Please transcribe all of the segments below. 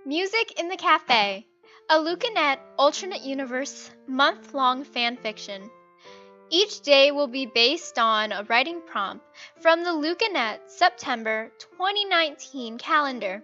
Music in the Cafe, a Lukanette alternate universe month-long fanfiction. Each day will be based on a writing prompt from the Lukanette September 2019 calendar.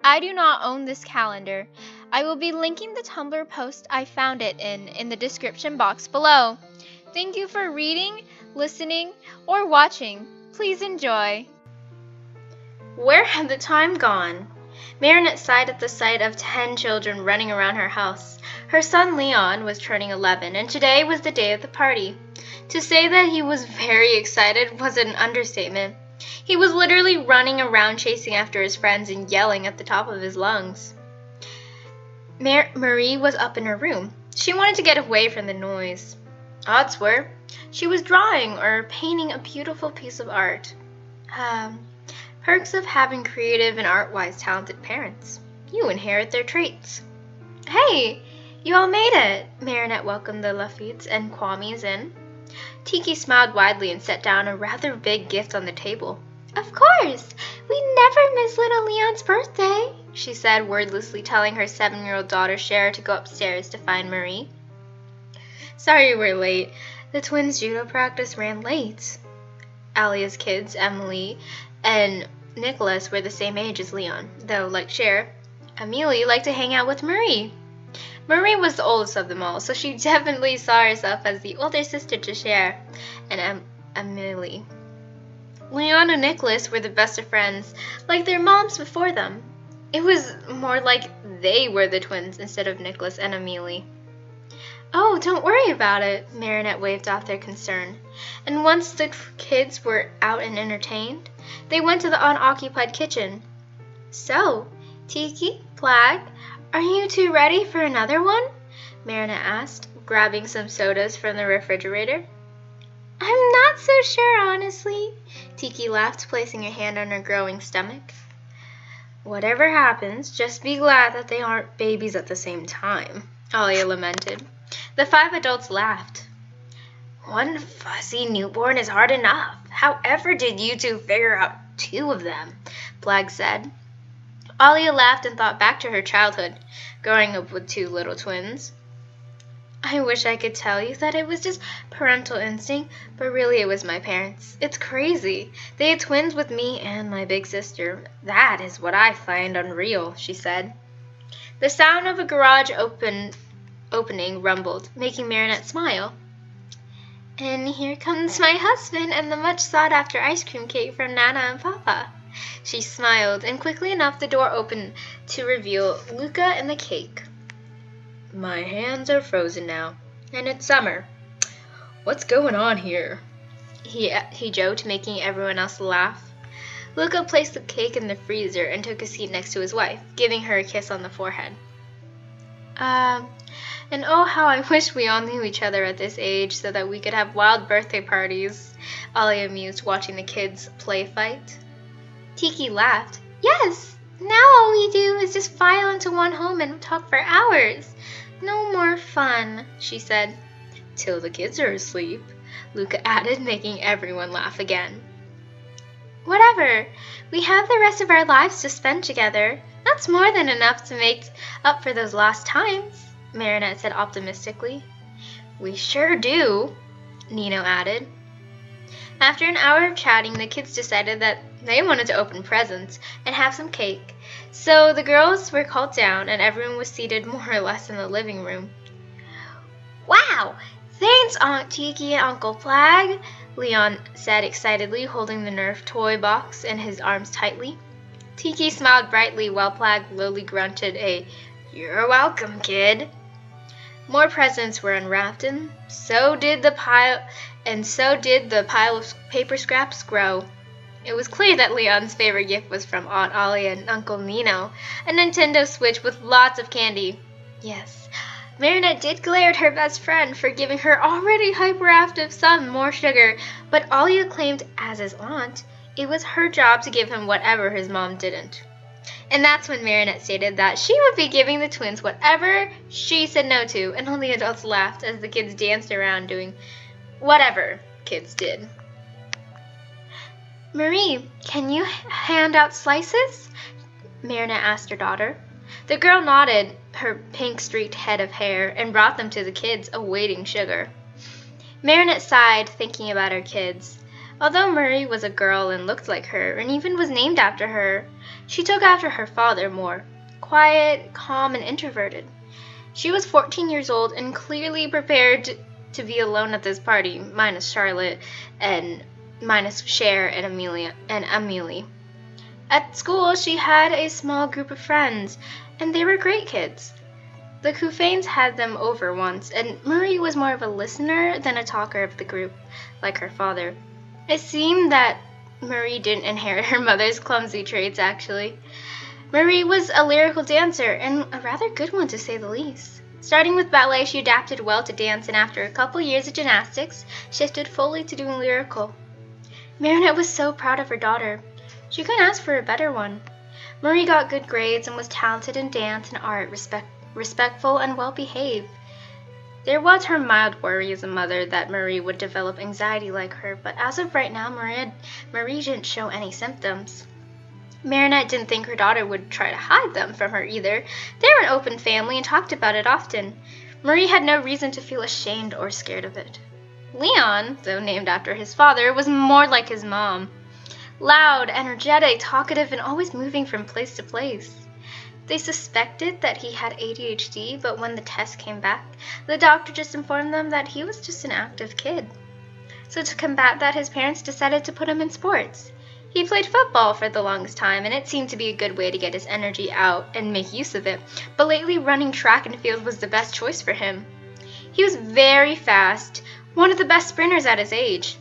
I do not own this calendar. I will be linking the Tumblr post I found it in the description box below. Thank you for reading, listening, or watching. Please enjoy. Where had the time gone? Marinette sighed at the sight of 10 children running around her house. Her son Leon was turning 11, and today was the day of the party. To say that he was very excited was an understatement. He was literally running around chasing after his friends and yelling at the top of his lungs. Marie was up in her room. She wanted to get away from the noise. Odds were, she was drawing or painting a beautiful piece of art. Perks of having creative and art-wise talented parents. You inherit their traits. Hey, you all made it! Marinette welcomed the Lafittes and Kwames in. Tiki smiled widely and set down a rather big gift on the table. Of course! We never miss little Leon's birthday, she said, wordlessly telling her 7-year-old daughter Cher to go upstairs to find Marie. Sorry we're late. The twins' judo practice ran late. Alia's kids, Emily and Nicholas, were the same age as Leon, though, like Cher, Amelie liked to hang out with Marie. Marie was the oldest of them all, so she definitely saw herself as the older sister to Cher and Amelie. Leon and Nicholas were the best of friends, like their moms before them. It was more like they were the twins instead of Nicholas and Amelie. Oh, don't worry about it, Marinette waved off their concern. And once the kids were out and entertained, they went to the unoccupied kitchen. So, Tiki, Plag, are you two ready for another one? Marinette asked, grabbing some sodas from the refrigerator. I'm not so sure, honestly, Tiki laughed, placing a hand on her growing stomach. Whatever happens, just be glad that they aren't babies at the same time, Alia lamented. The 5 adults laughed. One fussy newborn is hard enough. However did you two figure out 2 of them? Plag said. Alia laughed and thought back to her childhood, growing up with 2 little twins. I wish I could tell you that it was just parental instinct, but really it was my parents. It's crazy. They had twins with me and my big sister. That is what I find unreal, she said. The sound of a garage opening rumbled, making Marinette smile. And here comes my husband and the much sought-after ice cream cake from Nana and Papa. She smiled, and quickly enough the door opened to reveal Luca and the cake. My hands are frozen now, and it's summer. What's going on here? He joked, making everyone else laugh. Luca placed the cake in the freezer and took a seat next to his wife, giving her a kiss on the forehead. And oh, how I wish we all knew each other at this age so that we could have wild birthday parties, Alia mused, watching the kids play fight. Tiki laughed. Yes, now all we do is just file into one home and talk for hours. No more fun, she said. Till the kids are asleep, Luca added, making everyone laugh again. Whatever, we have the rest of our lives to spend together. That's more than enough to make up for those lost times, Marinette said optimistically. We sure do, Nino added. After an hour of chatting, the kids decided that they wanted to open presents and have some cake, so the girls were called down and everyone was seated more or less in the living room. Wow! Thanks, Aunt Tiki and Uncle Plag, Leon said excitedly, holding the Nerf toy box in his arms tightly. Tiki smiled brightly while Plag lowly grunted a, "You're welcome, kid." More presents were unwrapped, and so did the pile of paper scraps grow. It was clear that Leon's favorite gift was from Aunt Alia and Uncle Nino, a Nintendo Switch with lots of candy. Yes, Marinette did glare at her best friend for giving her already hyperactive son more sugar, but Alia claimed, as his aunt, it was her job to give him whatever his mom didn't. And that's when Marinette stated that she would be giving the twins whatever she said no to, and all the adults laughed as the kids danced around doing whatever kids did. Marie, can you hand out slices? Marinette asked her daughter. The girl nodded her pink-streaked head of hair and brought them to the kids awaiting sugar. Marinette sighed, thinking about her kids. Although Marie was a girl and looked like her, and even was named after her, she took after her father more. Quiet, calm, and introverted. She was 14 years old and clearly prepared to be alone at this party, minus Charlotte and minus Cher and Amelie. At school, she had a small group of friends, and they were great kids. The Coufains had them over once, and Marie was more of a listener than a talker of the group, like her father. It seemed that Marie didn't inherit her mother's clumsy traits, actually. Marie was a lyrical dancer, and a rather good one to say the least. Starting with ballet, she adapted well to dance, and after a couple years of gymnastics, shifted fully to doing lyrical. Marinette was so proud of her daughter. She couldn't ask for a better one. Marie got good grades and was talented in dance and art, respectful and well-behaved. There was her mild worry as a mother that Marie would develop anxiety like her, but as of right now, Marie didn't show any symptoms. Marinette didn't think her daughter would try to hide them from her either. They were an open family and talked about it often. Marie had no reason to feel ashamed or scared of it. Leon, though named after his father, was more like his mom. Loud, energetic, talkative, and always moving from place to place. They suspected that he had ADHD, but when the test came back, the doctor just informed them that he was just an active kid. So to combat that, his parents decided to put him in sports. He played football for the longest time, and it seemed to be a good way to get his energy out and make use of it, but lately running track and field was the best choice for him. He was very fast, one of the best sprinters at his age.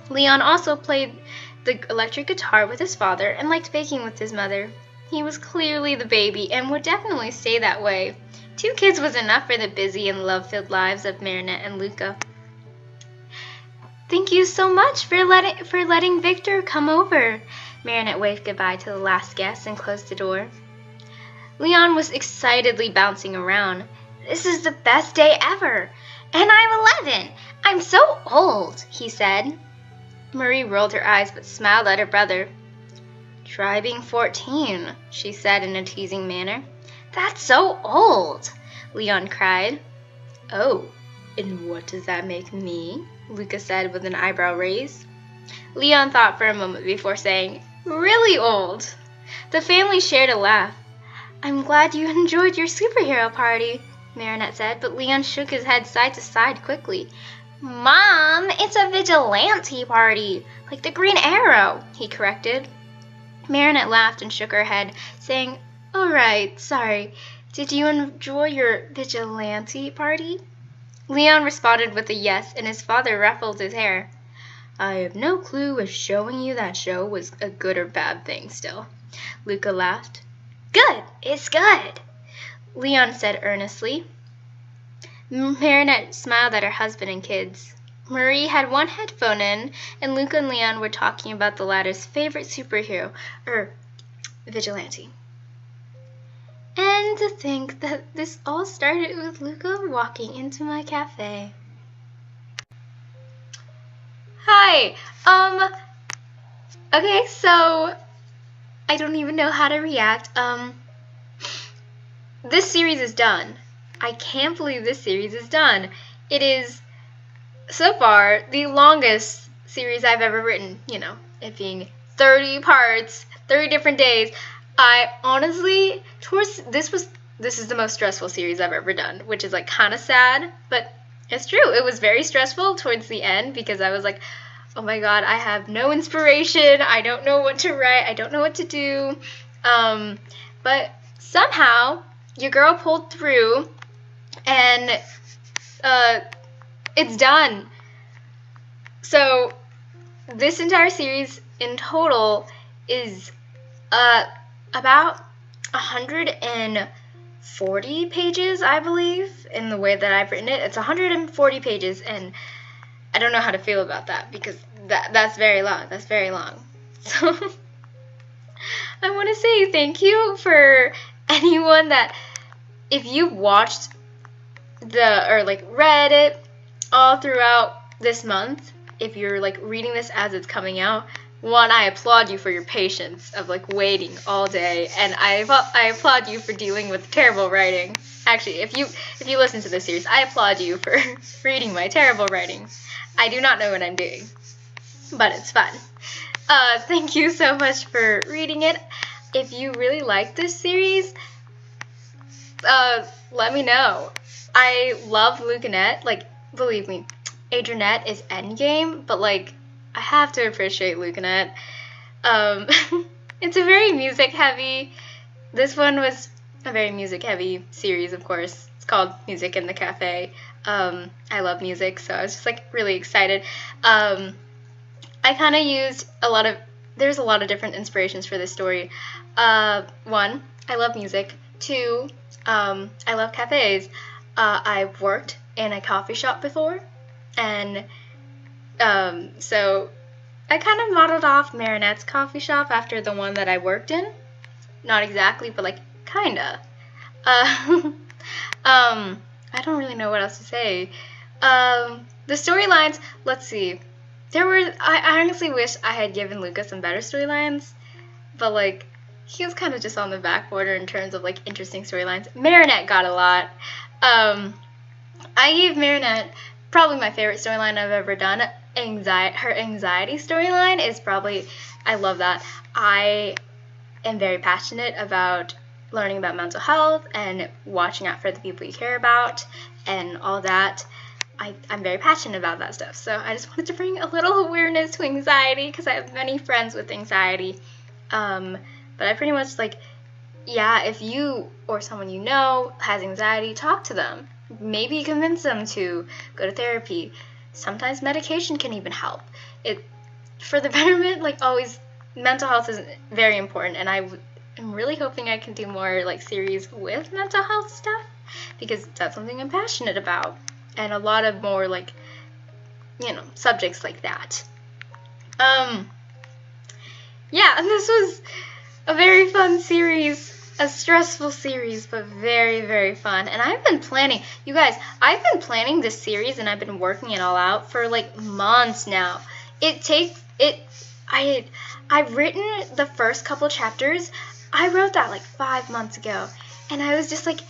Leon also played the electric guitar with his father and liked baking with his mother. He was clearly the baby and would definitely stay that way. 2 kids was enough for the busy and love-filled lives of Marinette and Luca. Thank you so much for letting Victor come over. Marinette waved goodbye to the last guest and closed the door. Leon was excitedly bouncing around. This is the best day ever. And I'm 11. I'm so old, he said. Marie rolled her eyes but smiled at her brother. Try being 14, she said in a teasing manner. That's so old, Leon cried. Oh, and what does that make me? Luca said with an eyebrow raise. Leon thought for a moment before saying, really old. The family shared a laugh. I'm glad you enjoyed your superhero party, Marinette said, but Leon shook his head side to side quickly. Mom, it's a vigilante party, like the Green Arrow, he corrected. Marinette laughed and shook her head, saying, all right, sorry. Did you enjoy your vigilante party? Leon responded with a yes, and his father ruffled his hair. I have no clue if showing you that show was a good or bad thing still. Luca laughed. Good, it's good, Leon said earnestly. Marinette smiled at her husband and kids. Marie had one headphone in, and Luca and Leon were talking about the latter's favorite superhero, vigilante. And to think that this all started with Luca walking into my cafe. Hi, okay, so I don't even know how to react. This series is done. I can't believe this series is done. It is, so far, the longest series I've ever written. You know, it being 30 parts, 30 different days. I honestly, this is the most stressful series I've ever done, which is like kind of sad, but it's true. It was very stressful towards the end because I was like, oh my god, I have no inspiration. I don't know what to write. I don't know what to do. But somehow your girl pulled through, and it's done. So this entire series in total is about 140 pages, I believe, in the way that I've written it. It's 140 pages, and I don't know how to feel about that because that's very long. That's very long. So I want to say thank you for anyone that, if you watched read it all throughout this month, if you're like reading this as it's coming out, one, I applaud you for your patience of like waiting all day, and I applaud you for dealing with terrible writing. Actually, if you listen to this series, I applaud you for reading my terrible writing. I do not know what I'm doing, but it's fun. Thank you so much for reading it. If you really like this series, let me know. I love Lukanette. Like, believe me, Adrianette is endgame, but like, I have to appreciate Lukanette. It's a very music-heavy. This one was a very music-heavy series, of course. It's called Music in the Cafe. I love music, so I was just like really excited. I kind of used there's a lot of different inspirations for this story. One, I love music. Two, I love cafes. I've worked in a coffee shop before, and so I kind of modeled off Marinette's coffee shop after the one that I worked in. Not exactly, but like kinda. I don't really know what else to say. The storylines, let's see. I honestly wish I had given Luca some better storylines, but like, he was kind of just on the back border in terms of like interesting storylines. Marinette got a lot. I gave Marinette probably my favorite storyline I've ever done. Her anxiety storyline is probably, I love that. I am very passionate about learning about mental health and watching out for the people you care about and all that. I'm very passionate about that stuff, so I just wanted to bring a little awareness to anxiety because I have many friends with anxiety. But I pretty much like, yeah, if you or someone you know has anxiety, talk to them. Maybe convince them to go to therapy. Sometimes medication can even help. For the betterment, like always, mental health is very important, and I'm really hoping I can do more like series with mental health stuff because that's something I'm passionate about, and a lot of more like, subjects like that. Yeah, and this was a very fun series. A stressful series, but very, very fun. And I've been planning, you guys, I've been planning this series and I've been working it all out for like months now. I've written the first couple chapters. I wrote that like 5 months ago. And I was just like,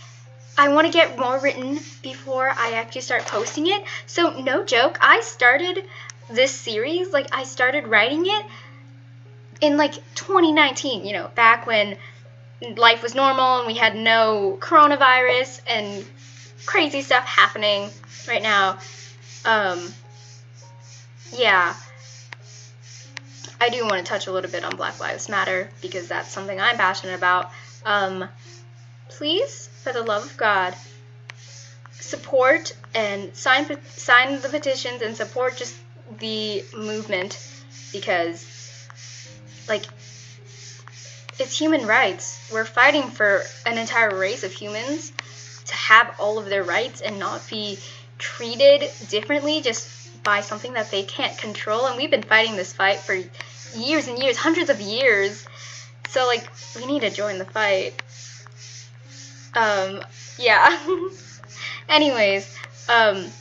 I want to get more written before I actually start posting it. So no joke, I started this series, like I started writing it in like 2019, back when life was normal and we had no coronavirus and crazy stuff happening right now. Yeah, I do want to touch a little bit on Black Lives Matter because that's something I'm passionate about. Please, for the love of God, support and sign the petitions and support just the movement because, like, it's human rights. We're fighting for an entire race of humans to have all of their rights and not be treated differently just by something that they can't control. And we've been fighting this fight for years and years, hundreds of years. So, like, we need to join the fight. Yeah. Anyways, I'm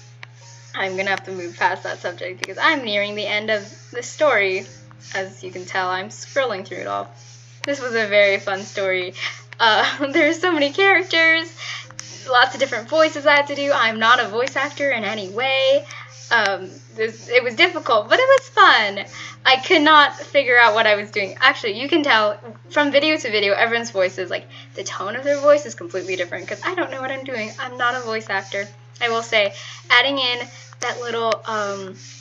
gonna have to move past that subject because I'm nearing the end of the story. As you can tell, I'm scrolling through it all. This was a very fun story. There's so many characters, lots of different voices I had to do. I'm not a voice actor in any way. It was difficult, but it was fun. I could not figure out what I was doing. Actually, you can tell from video to video, everyone's voices, like the tone of their voice is completely different because I don't know what I'm doing. I'm not a voice actor. I will say, adding in that little,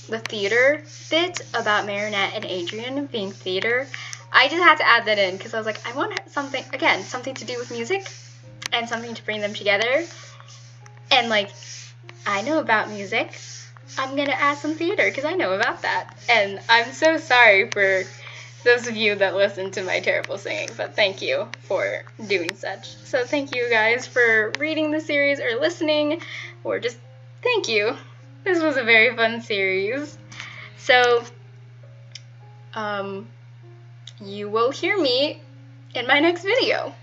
the theater bit about Marinette and Adrian being theater, I just had to add that in because I was like, I want something to do with music and something to bring them together. And like, I know about music. I'm going to add some theater because I know about that. And I'm so sorry for those of you that listen to my terrible singing, but thank you for doing such. So thank you guys for reading the series or listening, or just thank you. This was a very fun series. So, you will hear me in my next video.